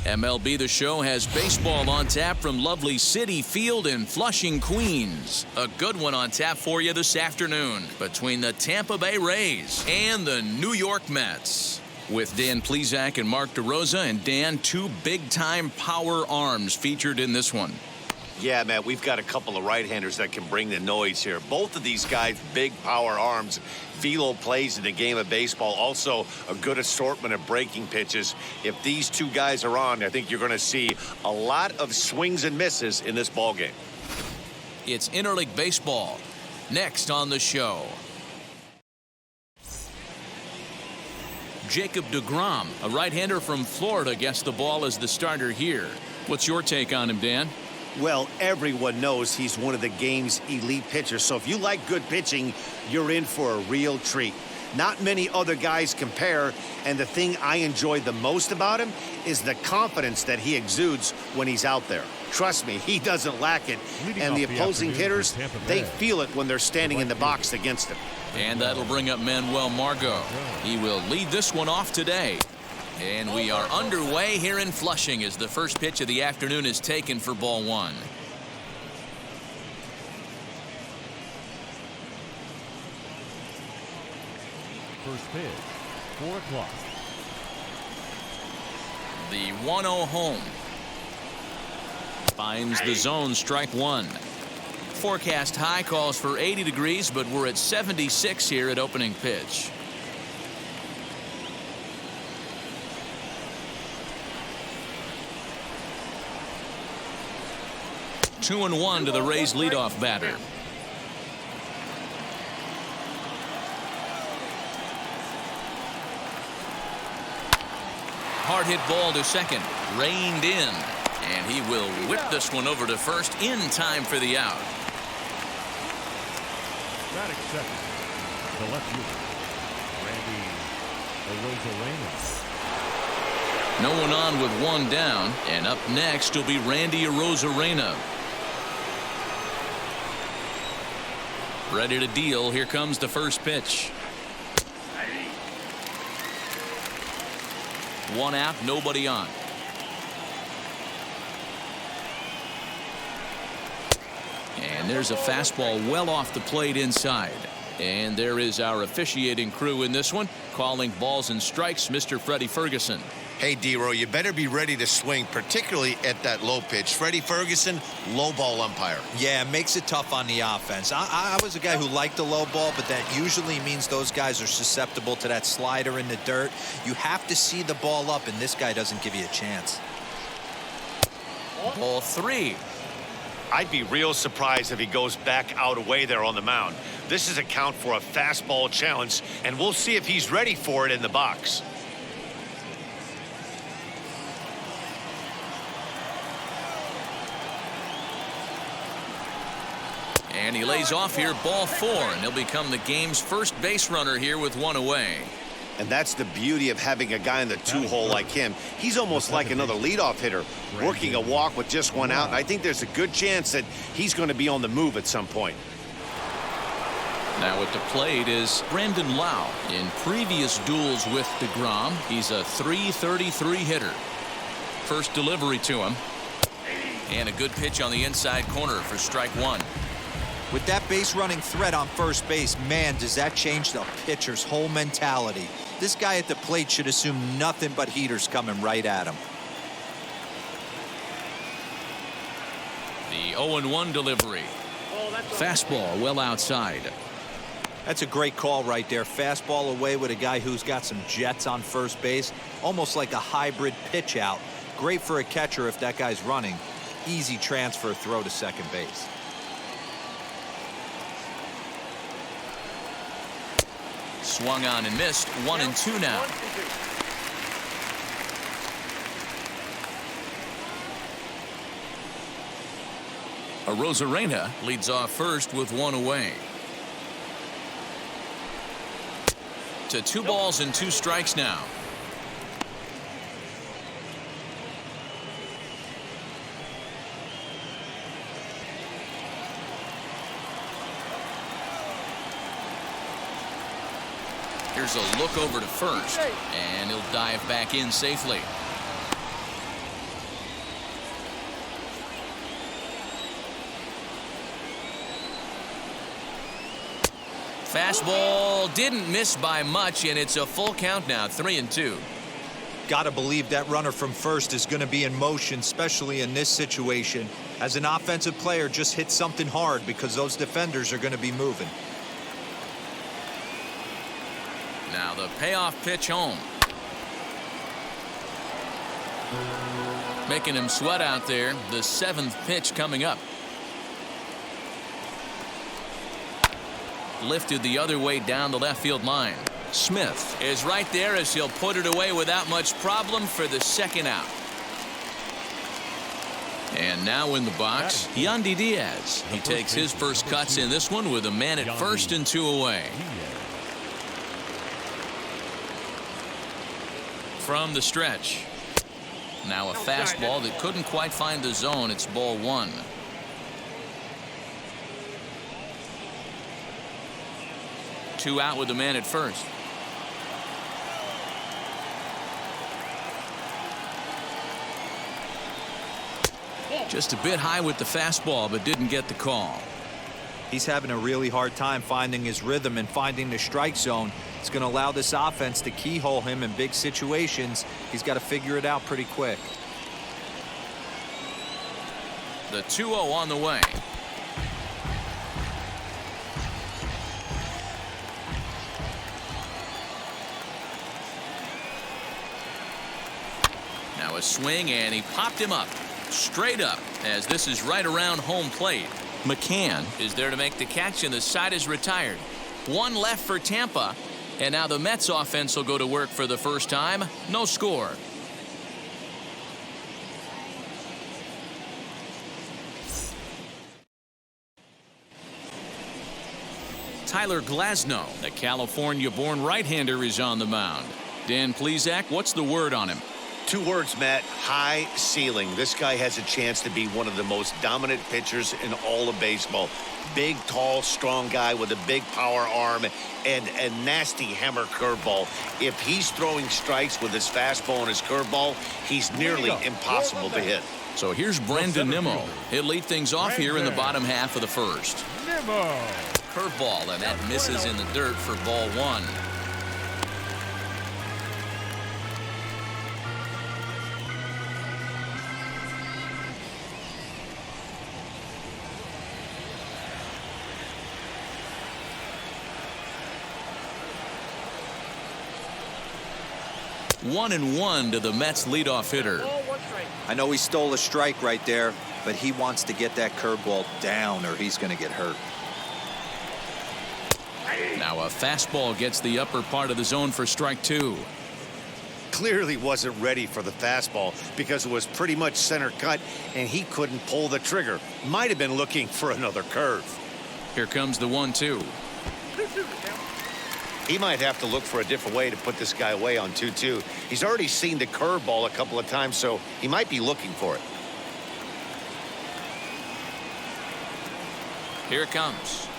MLB The Show has baseball on tap from lovely Citi Field in Flushing, Queens. A good one on tap for you this afternoon between the Tampa Bay Rays and the New York Mets. With Dan Plesac and Mark DeRosa, and Dan, two big-time power arms featured in this one. Yeah, Matt, we've got a couple of right-handers that can bring the noise here. Both of these guys, big power arms. Velo plays in the game of baseball. Also, a good assortment of breaking pitches. If these two guys are on, I think you're going to see a lot of swings and misses in this ball game. It's interleague baseball. Next on the show. Jacob deGrom, a right-hander from Florida, gets the ball as the starter here. What's your take on him, Dan? Well, everyone knows he's one of the game's elite pitchers. So if you like good pitching, you're in for a real treat. Not many other guys compare, and the thing I enjoy the most about him is the confidence that he exudes when he's out there. Trust me, he doesn't lack it. And the opposing hitters, they feel it when they're standing in the box against him. And that'll bring up Manuel Margot. He will lead this one off today. And we are underway here in Flushing as the first pitch of the afternoon is taken for ball one. First pitch, 4 o'clock. The 1-0 home. Finds the zone, strike one. Forecast high calls for 80 degrees, but we're at 76 here at opening pitch. Two and one to the Rays leadoff batter. Hard hit ball to second, reined in, and he will whip this one over to first in time for the out. Batting second, the left fielder, Randy Arozarena. No one on with one down, and up next will be Randy Arozarena. Ready to deal. Here comes the first pitch. One out, nobody on. And there's a fastball well off the plate inside. And there is our officiating crew in this one, calling balls and strikes, Mr. Freddie Ferguson. Hey, D-Row, you better be ready to swing, particularly at that low pitch. Freddie Ferguson, low ball umpire. Yeah, it makes it tough on the offense. I was a guy who liked the low ball, but that usually means those guys are susceptible to that slider in the dirt. You have to see the ball up, and this guy doesn't give you a chance. Ball three. I'd be real surprised if he goes back out away there on the mound. This is a count for a fastball challenge, and we'll see if he's ready for it in the box. And he lays off here, ball four, and he'll become the game's first base runner here with one away. And that's the beauty of having a guy in the two-hole like him. He's almost like another leadoff hitter, working a walk with just one out. And I think there's a good chance that he's going to be on the move at some point. Now at the plate is Brandon Lau. In previous duels with deGrom, he's a .333 hitter. First delivery to him. And a good pitch on the inside corner for strike one. With that base running threat on first base, man, does that change the pitcher's whole mentality. This guy at the plate should assume nothing but heaters coming right at him. The 0-1 delivery. Fastball well outside. That's a great call right there. Fastball away with a guy who's got some jets on first base. Almost like a hybrid pitch out. Great for a catcher if that guy's running. Easy transfer throw to second base. Swung on and missed. 1-2 now. Arozarena leads off first with one away. To 2 balls and 2 strikes now. Here's a look over to first, and he'll dive back in safely. Fastball didn't miss by much, and it's a full count now, 3-2. Gotta believe that runner from first is going to be in motion, especially in this situation. As an offensive player, just hit something hard because those defenders are going to be moving. Now the payoff pitch home. Making him sweat out there. The 7th pitch coming up. Lifted the other way down the left field line. Smith is right there as he'll put it away without much problem for the 2nd out. And now in the box, Yandy Diaz. He takes his first cuts in this one with a man at first and 2 away. From the stretch. Now a fastball that couldn't quite find the zone. It's ball 1. Two out with the man at first. Just a bit high with the fastball, but didn't get the call. He's having a really hard time finding his rhythm and finding the strike zone. It's going to allow this offense to keyhole him in big situations. He's got to figure it out pretty quick. The 2-0 on the way. Now a swing, and he popped him up. Straight up, as this is right around home plate. McCann is there to make the catch, and the side is retired. 1 left for Tampa, and now the Mets offense will go to work for the first time. No score. Tyler Glasnow, the California-born right-hander, is on the mound. Dan Plesac, what's the word on him? 2 words, Matt. High ceiling. This guy has a chance to be one of the most dominant pitchers in all of baseball. Big, tall, strong guy with a big power arm and a nasty hammer curveball. If he's throwing strikes with his fastball and his curveball, he's nearly impossible to hit. So here's Brandon Nimmo. He'll lead things off here in the bottom half of the first. Nimmo. Curveball, and that misses in the dirt for ball 1. One and one to the Mets leadoff hitter. I know he stole a strike right there, but he wants to get that curveball down or he's going to get hurt. Now a fastball gets the upper part of the zone for strike 2. Clearly wasn't ready for the fastball because it was pretty much center cut and he couldn't pull the trigger. Might have been looking for another curve. Here comes the 1-2. He might have to look for a different way to put this guy away on 2-2. He's already seen the curveball a couple of times, so he might be looking for it. Here it comes.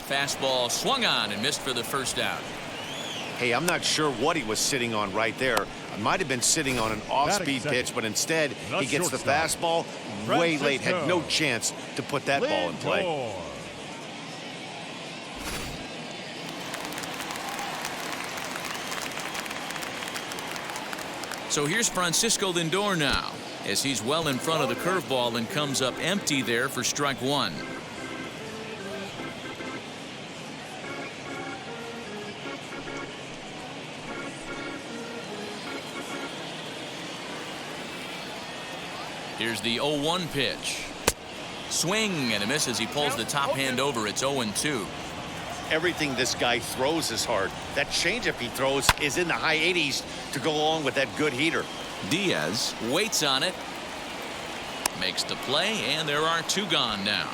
Fastball swung on and missed for the first out. Hey, I'm not sure what he was sitting on right there. It might have been sitting on an off-speed pitch, but instead he gets the fastball way late. Had no chance to put that ball in play. So here's Francisco Lindor now, as he's well in front of the curveball and comes up empty there for strike 1. Here's the 0-1 pitch. Swing and a miss as he pulls the top hand over. It's 0-2. Everything this guy throws is hard. That changeup he throws is in the high 80s to go along with that good heater. Diaz waits on it. Makes the play, and there are 2 gone now.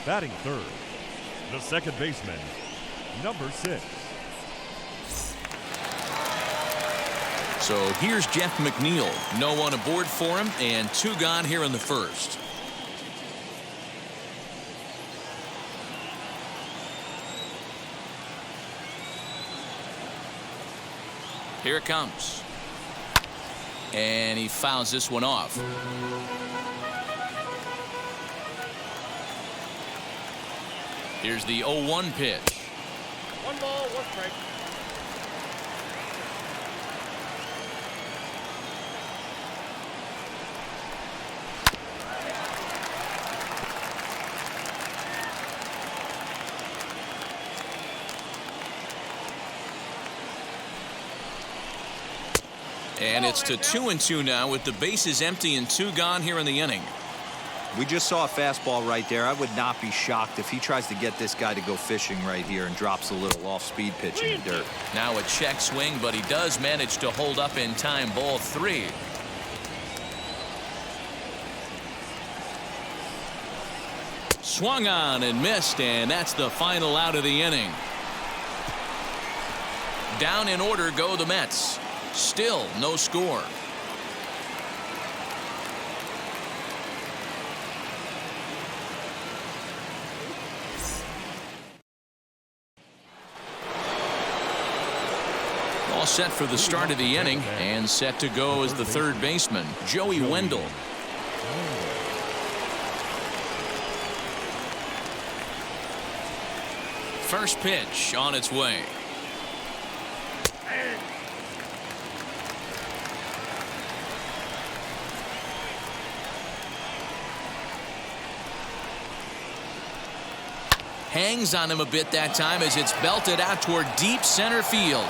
Batting third, the second baseman, number 6. So here's Jeff McNeil. No one aboard for him, and 2 gone here in the first. Here it comes. And he fouls this one off. Here's the 0-1 pitch. 1 ball, 1 strike. And it's to 2-2 now with the bases empty and 2 gone here in the inning. We just saw a fastball right there. I would not be shocked if he tries to get this guy to go fishing right here and drops a little off-speed pitch in the dirt. Now a check swing, but he does manage to hold up in time. Ball 3. Swung on and missed, and that's the final out of the inning. Down in order go the Mets. Still no score. All set for the start of the inning, and set to go as the third baseman, Joey Wendell. First pitch on its way. Hangs on him a bit that time as it's belted out toward deep center field.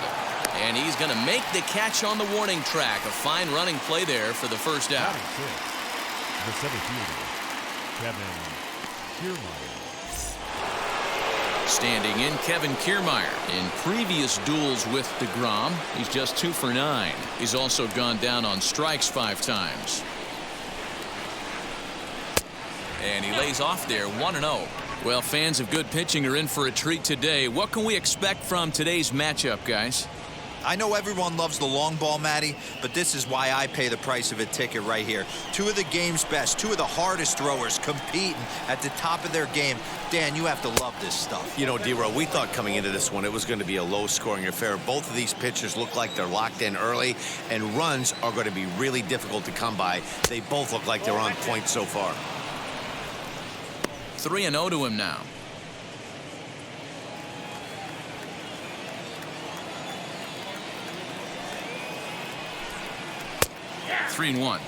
And he's going to make the catch on the warning track. A fine running play there for the first out. The center fielder, Kevin Kiermaier. Standing in, Kevin Kiermaier. In previous duels with DeGrom, he's just 2 for 9. He's also gone down on strikes 5 times. And he lays off there, 1-0. Well, fans of good pitching are in for a treat today. What can we expect from today's matchup, guys? I know everyone loves the long ball, Matty, but this is why I pay the price of a ticket right here. 2 of the game's best, 2 of the hardest throwers competing at the top of their game. Dan, you have to love this stuff. You know, D-Row, we thought coming into this one it was going to be a low-scoring affair. Both of these pitchers look like they're locked in early, and runs are going to be really difficult to come by. They both look like they're on point so far. 3-0 to him now. Yeah. 3-1.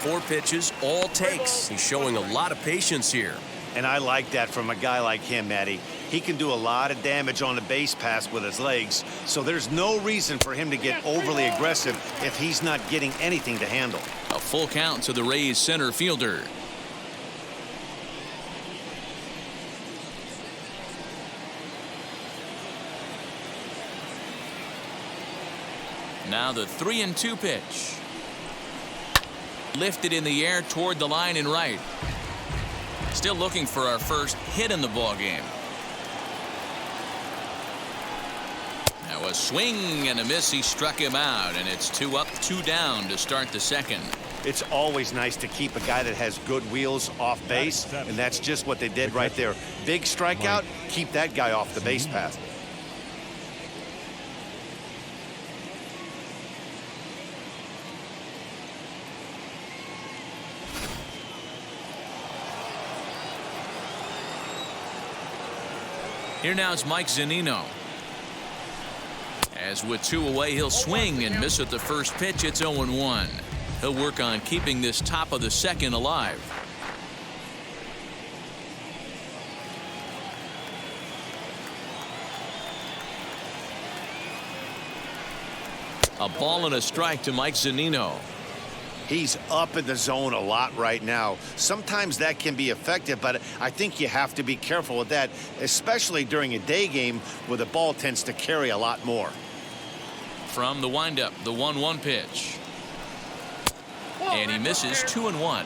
4 pitches, all takes. He's showing a lot of patience here. And I like that from a guy like him, Matty. He can do a lot of damage on the base pass with his legs, so there's no reason for him to get overly aggressive if he's not getting anything to handle. A full count to the Rays center fielder. Now the 3-2 pitch. Lifted in the air toward the line and right. Still looking for our first hit in the ball game. Now a swing and a miss. He struck him out, and it's 2 up, 2 down to start the second. It's always nice to keep a guy that has good wheels off base, and that's just what they did right there. Big strikeout, keep that guy off the base path. Here now is Mike Zunino. As with 2 away, he'll swing and miss at the first pitch. It's 0-1. He'll work on keeping this top of the second alive. A ball and a strike to Mike Zunino. He's up in the zone a lot right now. Sometimes that can be effective, but I think you have to be careful with that, especially during a day game where the ball tends to carry a lot more. From the windup, the 1-1 pitch. And he misses 2-1.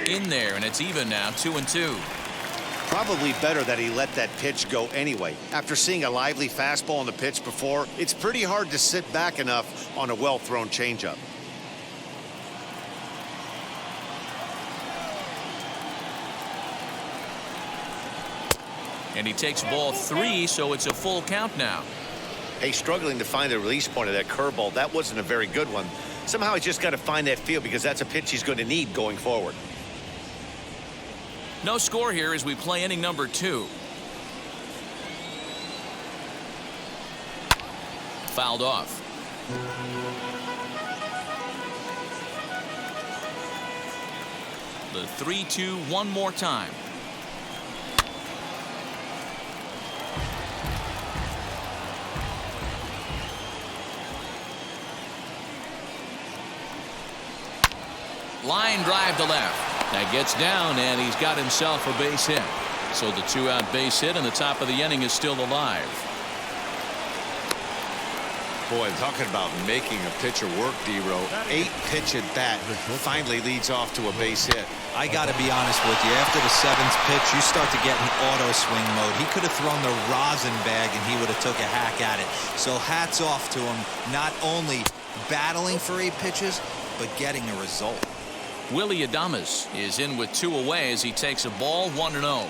In there, and it's even now, 2-2. Probably better that he let that pitch go anyway. After seeing a lively fastball on the pitch before, it's pretty hard to sit back enough on a well-thrown changeup. And he takes ball 3, so it's a full count now. Hey, struggling to find the release point of that curveball. That wasn't a very good one. Somehow he's just got to find that feel because that's a pitch he's going to need going forward. No score here as we play inning number 2. Fouled off. The 3-2 one more time. Line drive to left. That gets down, and he's got himself a base hit. So the 2-out base hit, and the top of the inning is still alive. Boy, talking about making a pitcher work, D-Row. 8-pitch at bat finally leads off to a base hit. I got to be honest with you. After the 7th pitch, you start to get in auto swing mode. He could have thrown the rosin bag, and he would have took a hack at it. So hats off to him, not only battling for 8 pitches, but getting a result. Willie Adames is in with 2 away as he takes a ball 1-0.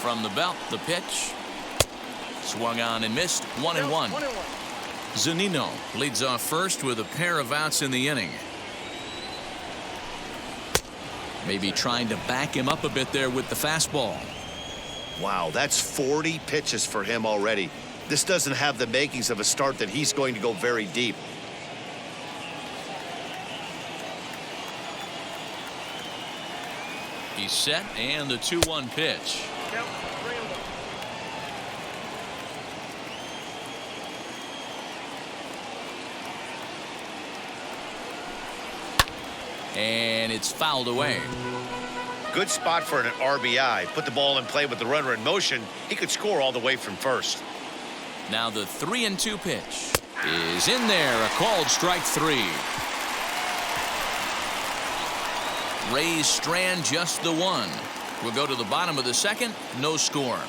From the belt, the pitch. Swung on and missed. 1-1. Zunino leads off first with a pair of outs in the inning. Maybe trying to back him up a bit there with the fastball. Wow, that's 40 pitches for him already. This doesn't have the makings of a start that he's going to go very deep. He's set, and the 2-1 pitch. And it's fouled away. Good spot for an RBI. Put the ball in play with the runner in motion. He could score all the way from first. Now the 3-2 pitch is in there. A called strike 3. Rays strand just the 1. We'll go to the bottom of the 2nd. No score.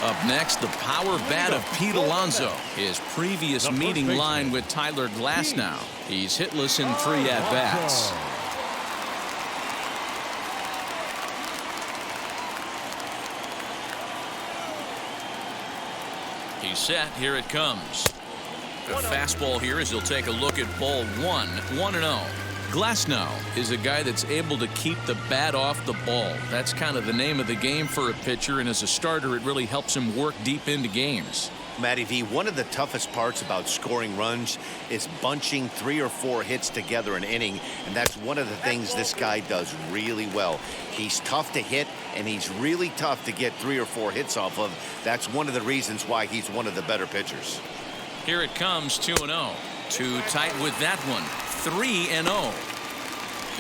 Up next, the power bat of Pete Alonso. His previous meeting line with Tyler Glasnow. He's hitless in 3 at-bats. He's set. Here it comes. The fastball here as he'll take a look at ball 1. 1-0. Glasnow is a guy that's able to keep the bat off the ball. That's kind of the name of the game for a pitcher, and as a starter, it really helps him work deep into games. Matty V, one of the toughest parts about scoring runs is bunching 3 or 4 hits together an inning, and that's one of the things this guy does really well. He's tough to hit, and he's really tough to get 3 or 4 hits off of. That's one of the reasons why he's one of the better pitchers. Here it comes, 2-0. Too tight with that one. 3-0.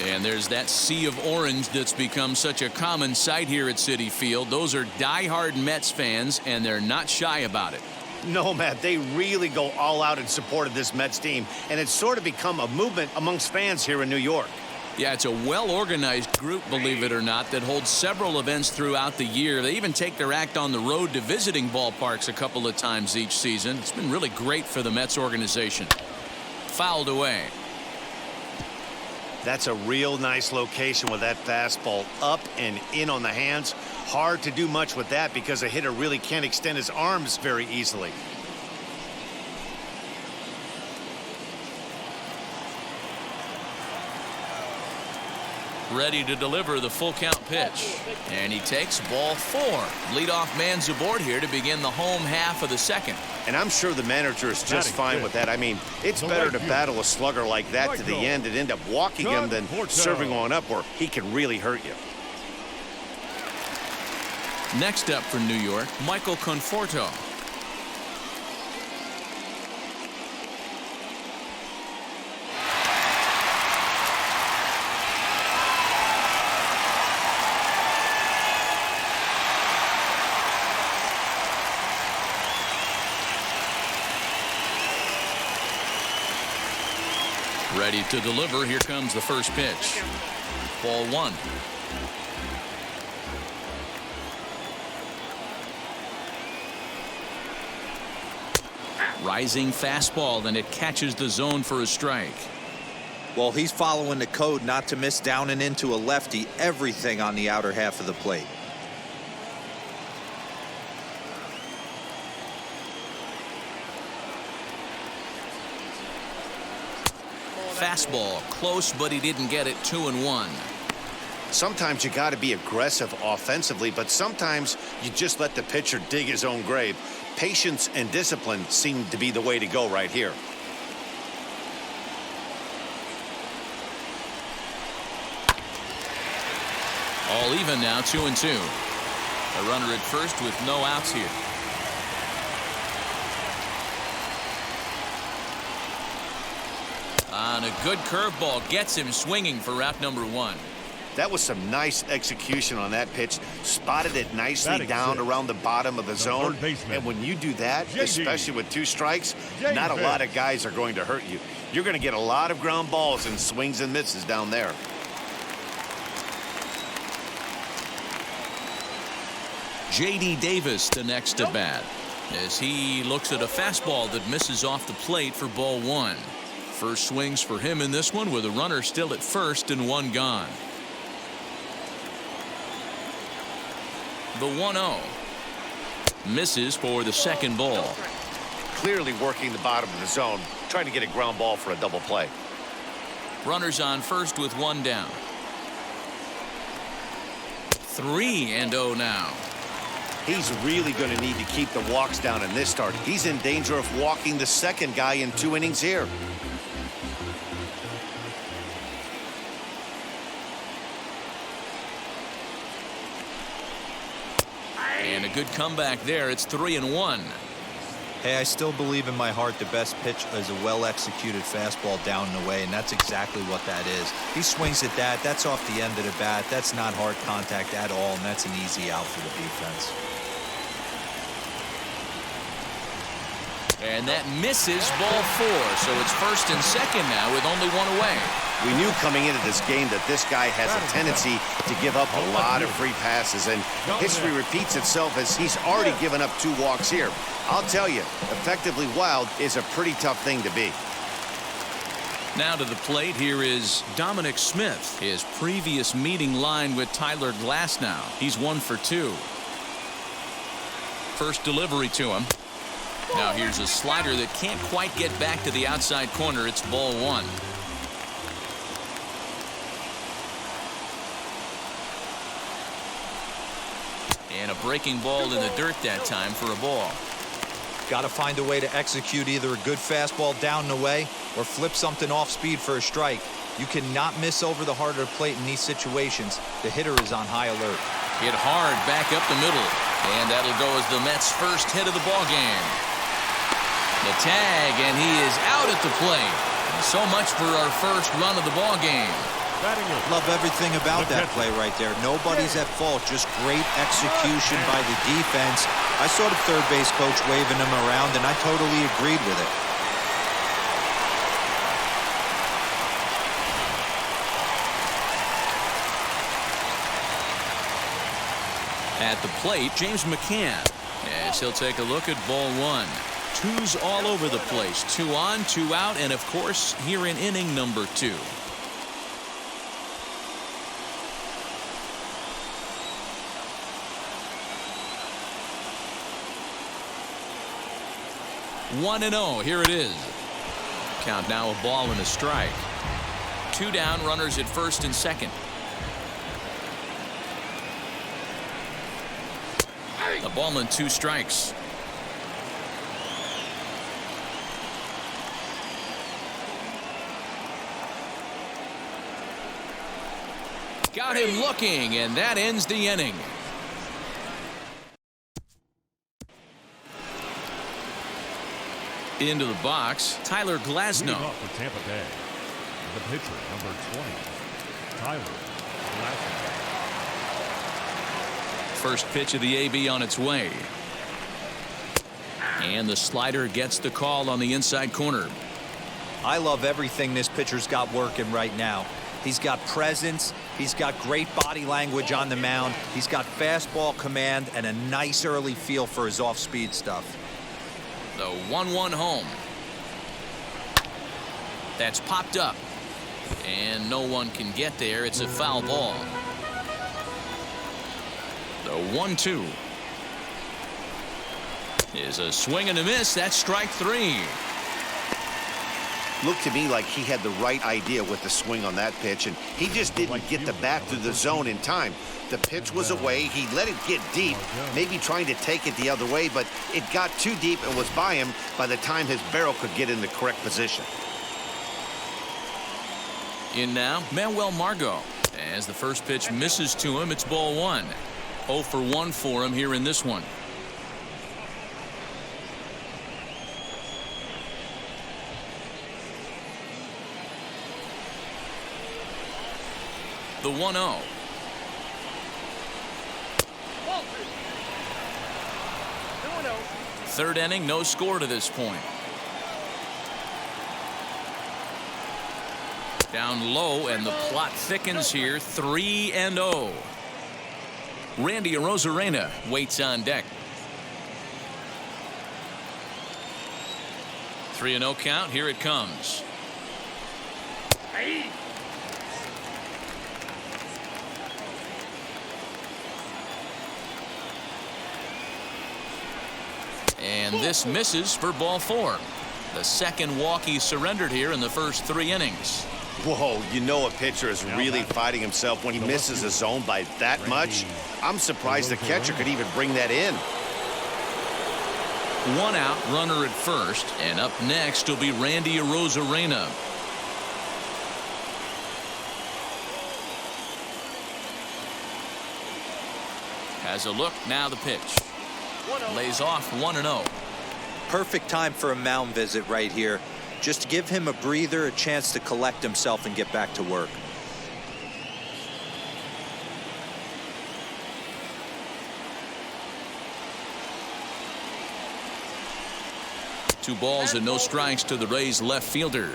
And there's that sea of orange that's become such a common sight here at Citi Field. Those are diehard Mets fans, and they're not shy about it. No, Matt, they really go all out in support of this Mets team, and it's sort of become a movement amongst fans here in New York. Yeah, it's a well-organized group, believe it or not, that holds several events throughout the year. They even take their act on the road to visiting ballparks a couple of times each season. It's been really great for the Mets organization. Fouled away. That's a real nice location with that fastball up and in on the hands. Hard to do much with that because a hitter really can't extend his arms very easily. Ready to deliver the full count pitch. And he takes ball 4. Leadoff man's aboard here to begin the home half of the 2nd. And I'm sure the manager is just fine with that. I mean, it's better to battle a slugger like that to the end and end up walking him than serving on up where he can really hurt you. Next up for New York, Michael Conforto. Ready to deliver. Here comes the first pitch. Ball 1. Rising fastball, and it catches the zone for a strike. Well, he's following the code not to miss down and into a lefty. Everything on the outer half of the plate. Fastball close, but he didn't get it. 2-1. Sometimes you got to be aggressive offensively, but sometimes you just let the pitcher dig his own grave. Patience and discipline seem to be the way to go right here. All even now, 2-2. A runner at first with no outs here. On a good curveball, gets him swinging for route number 1. That was some nice execution on that pitch. Spotted it nicely down around the bottom of the zone. And when you do that, especially with 2 strikes, not a lot of guys are going to hurt you. You're going to get a lot of ground balls and swings and misses down there. J.D. Davis the next at bat as he looks at a fastball that misses off the plate for ball 1. First swings for him in this one with a runner still at first and 1 gone. The 1-0 misses for the second ball. Clearly working the bottom of the zone, trying to get a ground ball for a double play. Runners on first with 1 down. 3-0 now. He's really going to need to keep the walks down in this start. He's in danger of walking the second guy in 2 innings here. And a good comeback there. It's 3-1. Hey, I still believe in my heart the best pitch is a well-executed fastball down and away, and that's exactly what that is. He swings at that. That's off the end of the bat. That's not hard contact at all, and that's an easy out for the defense. And that misses ball 4. So it's first and second now with only 1 away. We knew coming into this game that this guy has a tendency to give up a lot of free passes, and history repeats itself as he's already given up 2 walks here. I'll tell you, effectively wild is a pretty tough thing to be. Now to the plate, here is Dominic Smith. His previous meeting line with Tyler Glasnow. He's 1 for 2. First delivery to him. Now here's a slider that can't quite get back to the outside corner. It's ball 1. And a breaking ball in the dirt that time for a ball. Got to find a way to execute either a good fastball down and away or flip something off speed for a strike. You cannot miss over the heart of the plate in these situations. The hitter is on high alert. Hit hard back up the middle. And that'll go as the Mets' first hit of the ball game. The tag, and he is out at the plate. So much for our first run of the ball game. Love everything about that play right there. Nobody's at fault, just great execution by the defense. I saw the third base coach waving him around, and I totally agreed with it. At the plate, James McCann. As he'll take a look at ball 1. 2's all over the place. 2 on, 2 out, and of course, here in inning number 2. One and 0. Here it is. Count now a ball and a strike. 2 down, runners at first and second. A ball and 2 strikes. Got him looking, and that ends the inning. Into the box, Tyler Glasnow. Leading off for Tampa Bay, the pitcher, number 20, Tyler Glasnow. First pitch of the AB on its way. And the slider gets the call on the inside corner. I love everything this pitcher's got working right now. He's got presence. He's got great body language on the mound. He's got fastball command and a nice early feel for his off-speed stuff. The 1-1 home. That's popped up. And no one can get there. It's a foul ball. The 1-2 is a swing and a miss. That's strike 3. Looked to me like he had the right idea with the swing on that pitch, and he just didn't get the bat through the zone in time. The pitch was away. He let it get deep, maybe trying to take it the other way, but it got too deep and was by him by the time his barrel could get in the correct position. In now, Manuel Margot. As the first pitch misses to him, it's ball 1. 0 for 1 for him here in this one. The 1-0. Third inning, no score to this point. Down low, and the plot thickens here. 3-0. Randy Arozarena waits on deck. 3-0 count. Here it comes. And this misses for ball 4. The second walk he surrendered here in the first 3 innings. Whoa, you know a pitcher is really fighting himself when he misses a zone by that much. I'm surprised the catcher could even bring that in. 1 out, runner at first, and up next will be Randy Arozarena. Has a look, now the pitch. Lays off 1-0. Perfect time for a mound visit right here. Just to give him a breather, a chance to collect himself and get back to work. Two balls and no strikes to the Rays left fielder.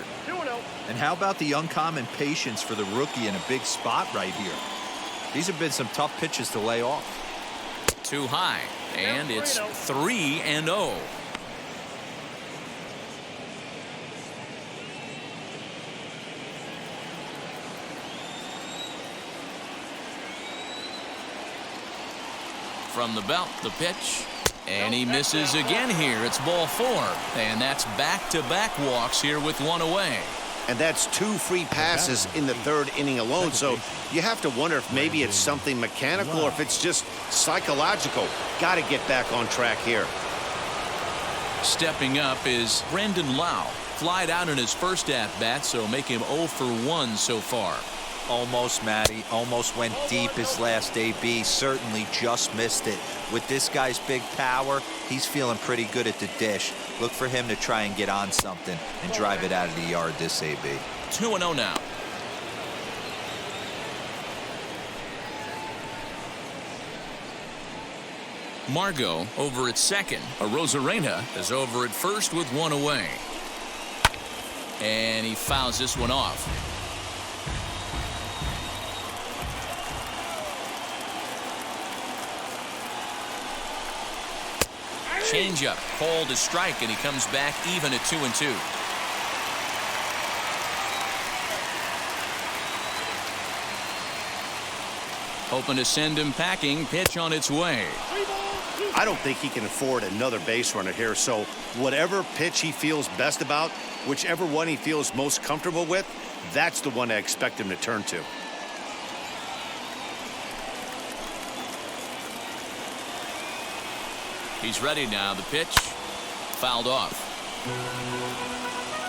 And how about the uncommon patience for the rookie in a big spot right here? These have been some tough pitches to lay off. Too high, and it's 3-0. From the belt, the pitch, and he misses again here. It's ball 4, and that's back-to-back walks here with 1 away. And that's 2 free passes in the 3rd inning alone, so you have to wonder if maybe it's something mechanical or if it's just psychological. Got to get back on track here. Stepping up is Brendan Lau. Flied out in his first at-bat, so make him 0 for 1 so far. Almost, Matty. Almost went deep his last AB. Certainly just missed it. With this guy's big power, he's feeling pretty good at the dish. Look for him to try and get on something and drive it out of the yard this AB. 2-0 now. Margot over at second. Arozarena is over at first with 1 away. And he fouls this one off. Changeup called a strike, and he comes back even at 2-2. Hoping to send him packing. Pitch on its way. I don't think he can afford another base runner here, so whatever pitch he feels best about, whichever one he feels most comfortable with, that's the one I expect him to turn to. He's ready now. The pitch fouled off.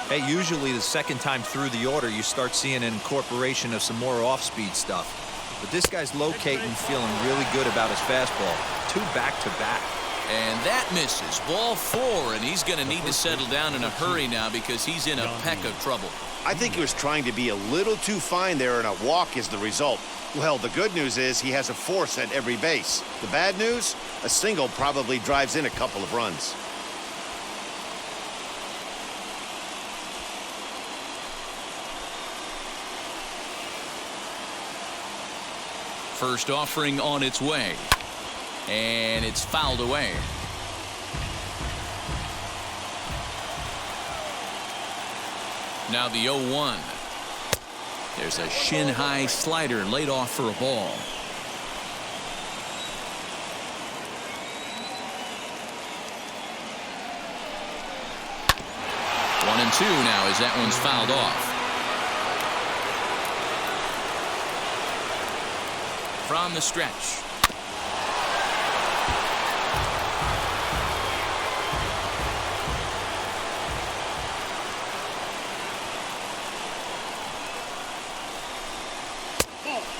Hey, usually the second time through the order, you start seeing an incorporation of some more off-speed stuff. But this guy's locating, feeling really good about his fastball. 2 back-to-back. And that misses. Ball 4, and he's going to need to settle down in a hurry now because he's in a peck of trouble. I think he was trying to be a little too fine there, and a walk is the result. Well, the good news is he has a force at every base. The bad news? A single probably drives in a couple of runs. First offering on its way. And it's fouled away. Now the 0-1. There's a shin-high slider laid off for a ball. 1-2 now as that one's fouled off. From the stretch.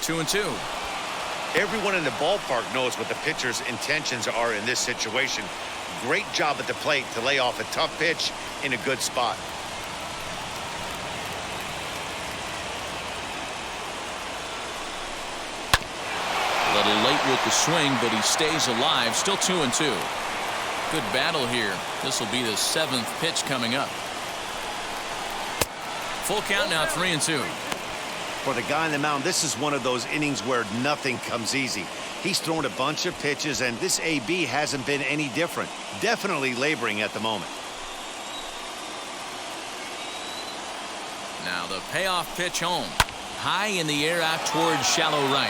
Two and two. Everyone in the ballpark knows what the pitcher's intentions are in this situation. Great job at the plate to lay off a tough pitch in a good spot. A little late with the swing, but he stays alive. Still 2-2. Good battle here. This will be the 7th pitch coming up. Full count now, 3-2. For the guy on the mound, this is one of those innings where nothing comes easy. He's thrown a bunch of pitches, and this AB hasn't been any different. Definitely laboring at the moment. Now the payoff pitch home. High in the air out towards shallow right.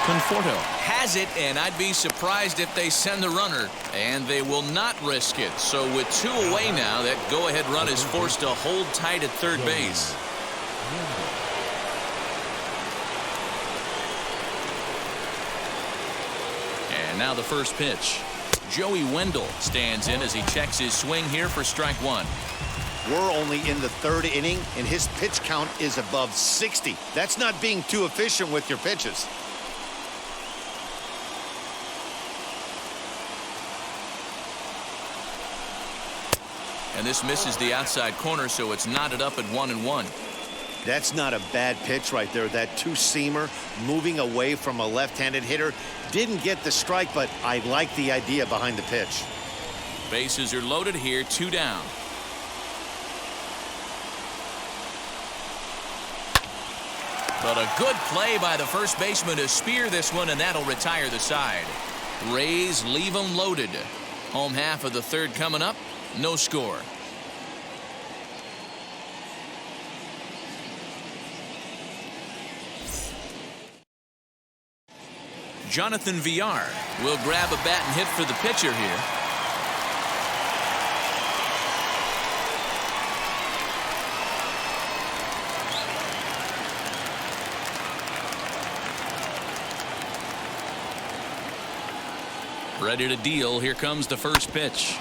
Conforto has it, and I'd be surprised if they send the runner, and they will not risk it. So with 2 away now, that go-ahead run is forced to hold tight at third base. And now the first pitch. Joey Wendell stands in as he checks his swing here for strike 1. We're only in the 3rd inning, and his pitch count is above 60. That's not being too efficient with your pitches. And this misses the outside corner, so it's knotted up at 1-1. That's not a bad pitch right there. That two-seamer moving away from a left-handed hitter. Didn't get the strike, but I like the idea behind the pitch. Bases are loaded here, 2 down. But a good play by the first baseman to spear this one, and that'll retire the side. Rays leave them loaded. Home half of the 3rd coming up. No score. Jonathan Villar will grab a bat and hit for the pitcher here. Ready to deal. Here comes the first pitch.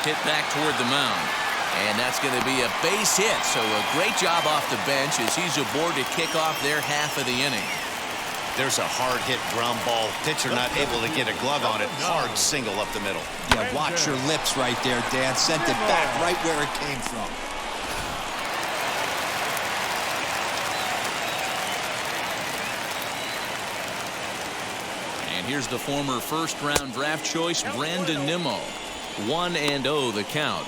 Hit back toward the mound. And that's going to be a base hit. So a great job off the bench as he's aboard to kick off their half of the inning. There's a hard hit ground ball. Pitcher not able to get a glove on it. Hard single up the middle. Yeah, watch your lips right there, Dan. Sent it back right where it came from. And here's the former first-round draft choice, Brandon Nimmo. 1-0 the count.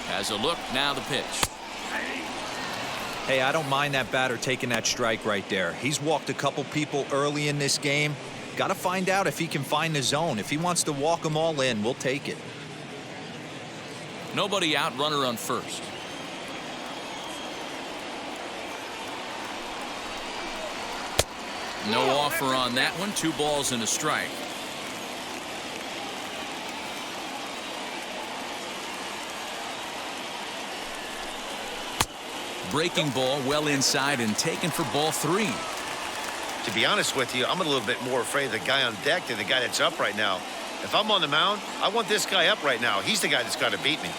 Has a look, now the pitch. Hey, I don't mind that batter taking that strike right there. He's walked a couple people early in this game. Got to find out if he can find the zone. If he wants to walk them all in, we'll take it. Nobody out, runner on first. No offer on that one. 2 balls and a strike. Breaking ball well inside and taken for ball 3. To be honest with you, I'm a little bit more afraid of the guy on deck than the guy that's up right now. If I'm on the mound, I want this guy up right now. He's the guy that's got to beat me.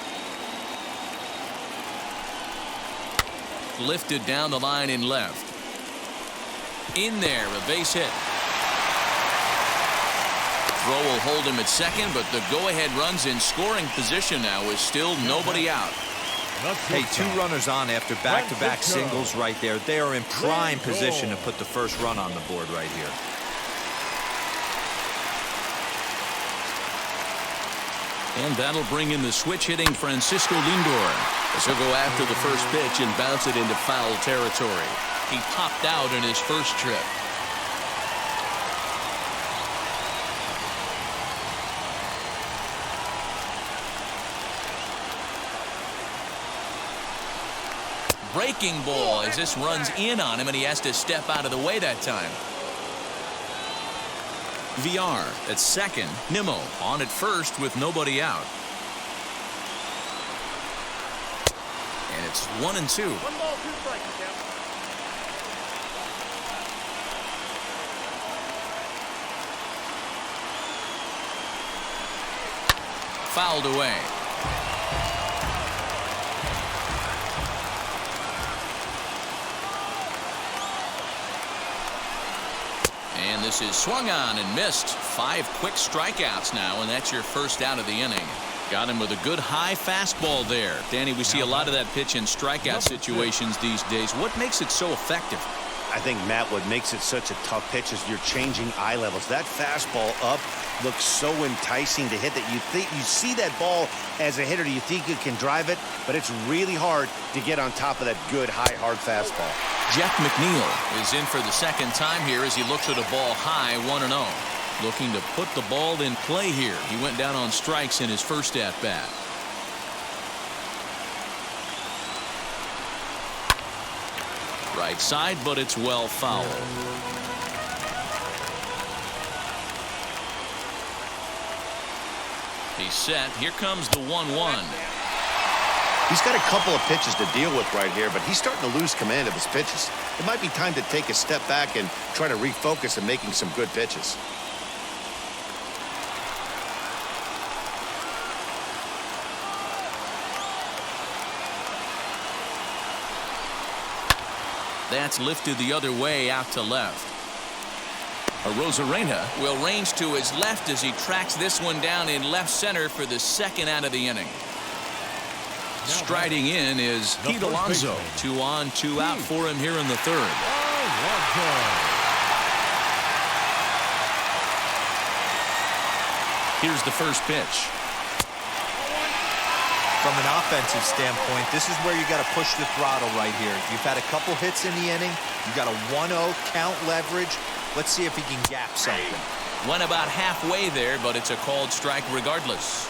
Lifted down the line in left. In there, a base hit. Throw will hold him at second, but the go-ahead run's in scoring position now with still nobody out. Hey, 2 runners on after back-to-back singles right there. They are in prime position to put the first run on the board right here. And that'll bring in the switch-hitting Francisco Lindor. As he'll go after the first pitch and bounce it into foul territory. He popped out in his first trip. Breaking ball as this runs in on him, and he has to step out of the way that time. VR at second. Nimmo on at first with nobody out. And it's 1-2. 1 ball, 2 strikes, Tim. Fouled away. And this is swung on and missed. 5 quick strikeouts now, and that's your first out of the inning. Got him with a good high fastball there. Danny, we see a lot of that pitch in strikeout situations these days. What makes it so effective? I think, Matt, what makes it such a tough pitch is you're changing eye levels. That fastball up looks so enticing to hit that you see that ball as a hitter, you think you can drive it, but it's really hard to get on top of that good, high, hard fastball. Jeff McNeil is in for the second time here as he looks at a ball high, 1-0. Looking to put the ball in play here. He went down on strikes in his first at-bat. Right side, but it's well fouled. He's set. Here comes the 1-1. He's got a couple of pitches to deal with right here, but he's starting to lose command of his pitches. It might be time to take a step back and try to refocus on making some good pitches. That's lifted the other way out to left. Arozarena will range to his left as he tracks this one down in left center for the second out of the inning. Striding in is Pete Alonso. 2 on, 2 out for him here in the third. Here's the first pitch. From an offensive standpoint, this is where you got to push the throttle right here. You've had a couple hits in the inning. You got a 1-0 count leverage. Let's see if he can gap something. Went about halfway there, but it's a called strike regardless.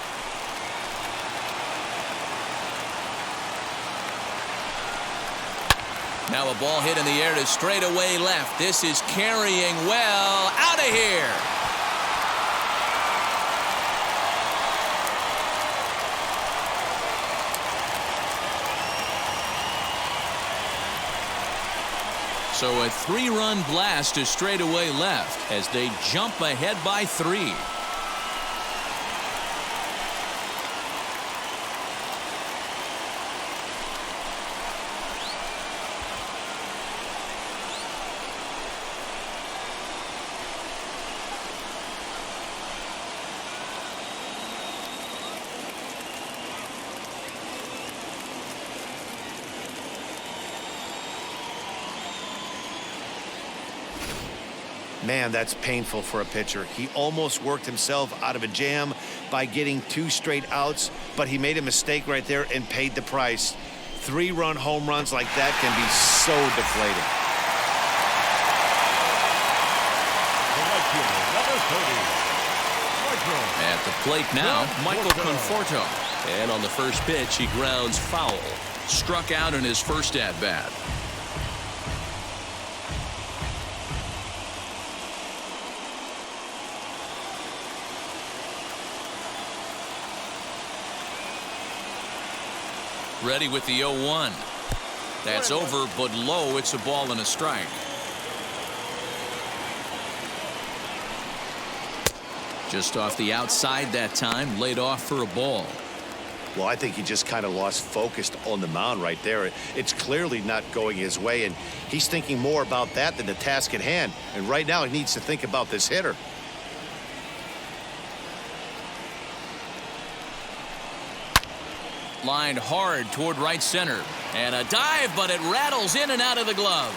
Now a ball hit in the air to straightaway left. This is carrying well. Out of here. So a 3-run blast to straightaway left as they jump ahead by 3. Man, that's painful for a pitcher. He almost worked himself out of a jam by getting 2 straight outs, but he made a mistake right there and paid the price. 3-run home runs like that can be so deflating. At the plate now, Michael Conforto. And on the first pitch, he grounds foul. Struck out in his first at-bat. Ready with the 0-1. That's over, but low. It's a ball and a strike. Just off the outside that time, laid off for a ball. Well, I think he just kind of lost focus on the mound right there. It's clearly not going his way, and he's thinking more about that than the task at hand. And right now, he needs to think about this hitter. Lined hard toward right center. And a dive, but it rattles in and out of the glove.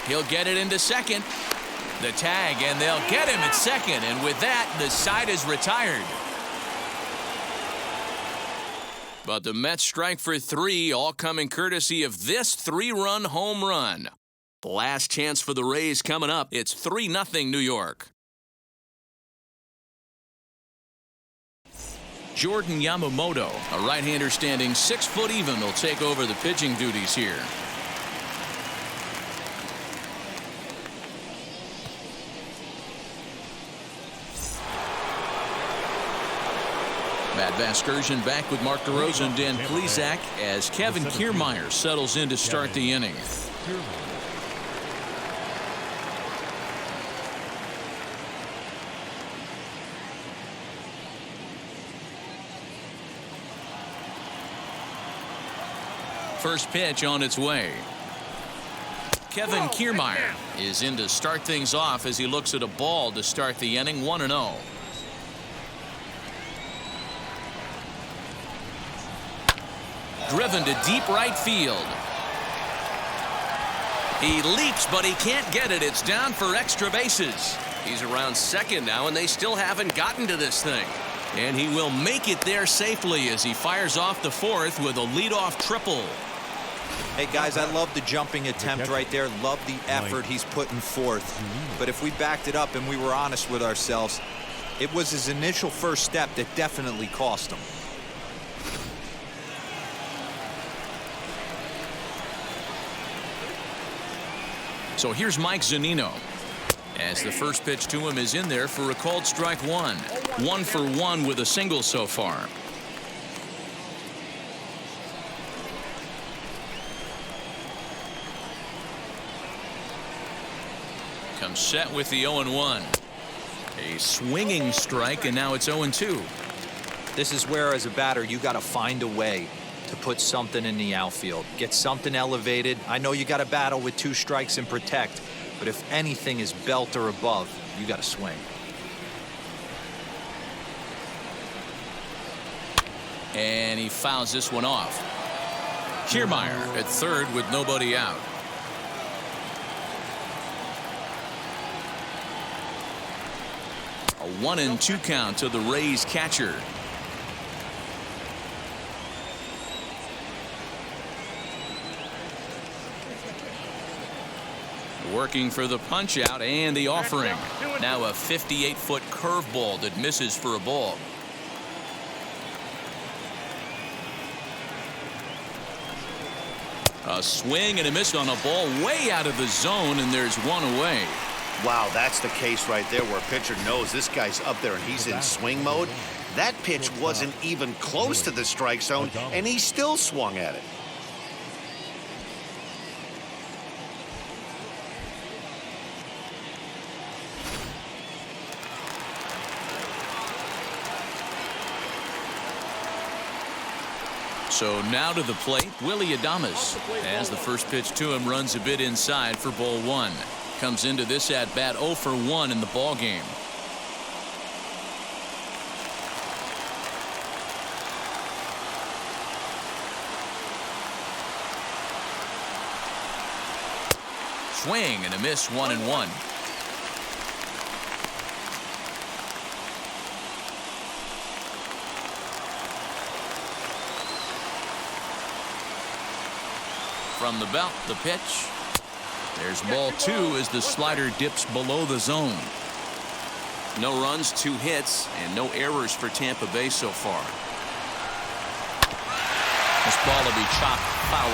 He'll get it into second. The tag, and they'll get him at second. And with that, the side is retired. But the Mets strike for 3, all coming courtesy of this 3-run home run. Last chance for the Rays coming up. It's 3-0 New York. Jordan Yamamoto, a right-hander standing 6 foot even, will take over the pitching duties here. Matt Vasgersian back with Mark DeRosa and Dan Plesac as Kevin Kiermaier settles in to start the inning. First pitch on its way. Kevin Kiermaier is in to start things off as he looks at a ball to start the inning. 1-0. Driven to deep right field. He leaps, but he can't get it. It's down for extra bases. He's around second now, and they still haven't gotten to this thing. And he will make it there safely as he fires off the 4th with a leadoff triple. Hey, guys, I love the jumping attempt right there. Love the effort he's putting forth. But if we backed it up and we were honest with ourselves, it was his initial first step that definitely cost him. So here's Mike Zunino, as the first pitch to him is in there for a called strike 1. 1 for 1 with a single so far. Comes set with the 0-1. A swinging strike, and now it's 0-2. This is where, as a batter, you got to find a way to put something in the outfield. Get something elevated. I know you got to battle with 2 strikes and protect, but if anything is belt or above, you got to swing. And he fouls this one off. Kiermaier at third with nobody out. A 1-2 count to the Rays catcher. Working for the punch out and the offering. Now a 58-foot curveball that misses for a ball. A swing and a miss on a ball way out of the zone, and there's one away. Wow, that's the case right there where a pitcher knows this guy's up there and he's in swing mode. That pitch wasn't even close to the strike zone, and he still swung at it. So now to the plate, Willie Adames, as the first pitch to him runs a bit inside for ball 1. Comes into this at bat 0 for 1 in the ball game. Swing and a miss, 1-1. From the belt, the pitch. There's ball 2 as the slider dips below the zone. No runs, 2 hits, and no errors for Tampa Bay so far. This ball will be chopped foul.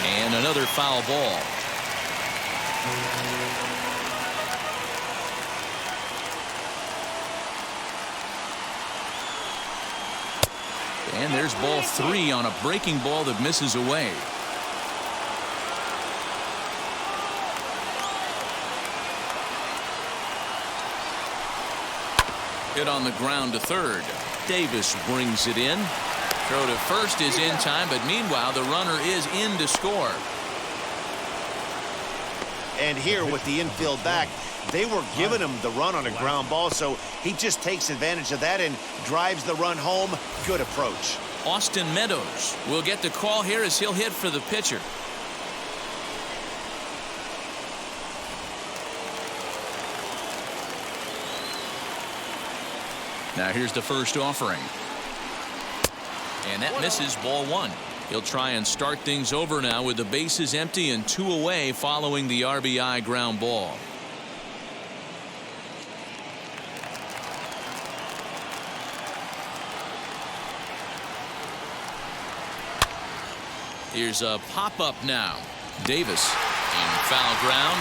And another foul ball. And there's ball 3 on a breaking ball that misses away. Hit on the ground to third. Davis brings it in. Throw to first is in time, but meanwhile the runner is in to score. And here with the infield back, they were giving him the run on a ground ball, so he just takes advantage of that and drives the run home. Good approach. Austin Meadows will get the call here as he'll hit for the pitcher. Now here's the first offering. And that misses, ball one. He'll try and start things over now with the bases empty and 2 away following the RBI ground ball. Here's a pop-up now. Davis in foul ground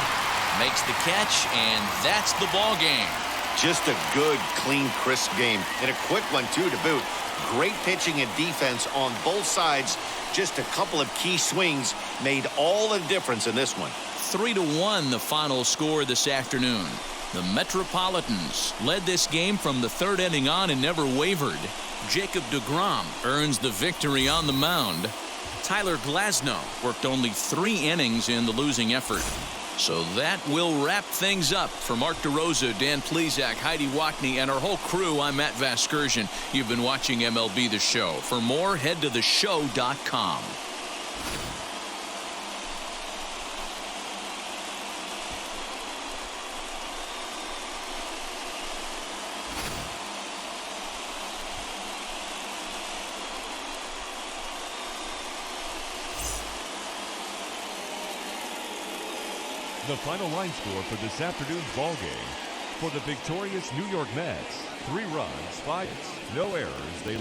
makes the catch, and that's the ball game. Just a good, clean, crisp game. And a quick one, too, to boot. Great pitching and defense on both sides. Just a couple of key swings made all the difference in this one. 3-1 the final score this afternoon. The Metropolitans led this game from the 3rd inning on and never wavered. Jacob deGrom earns the victory on the mound. Tyler Glasnow worked only 3 innings in the losing effort. So that will wrap things up. For Mark DeRosa, Dan Plesac, Heidi Watney, and our whole crew, I'm Matt Vasgersian. You've been watching MLB The Show. For more, head to theshow.com. The final line score for this afternoon's ball game. For the victorious New York Mets, 3 runs, 5 hits, no errors. They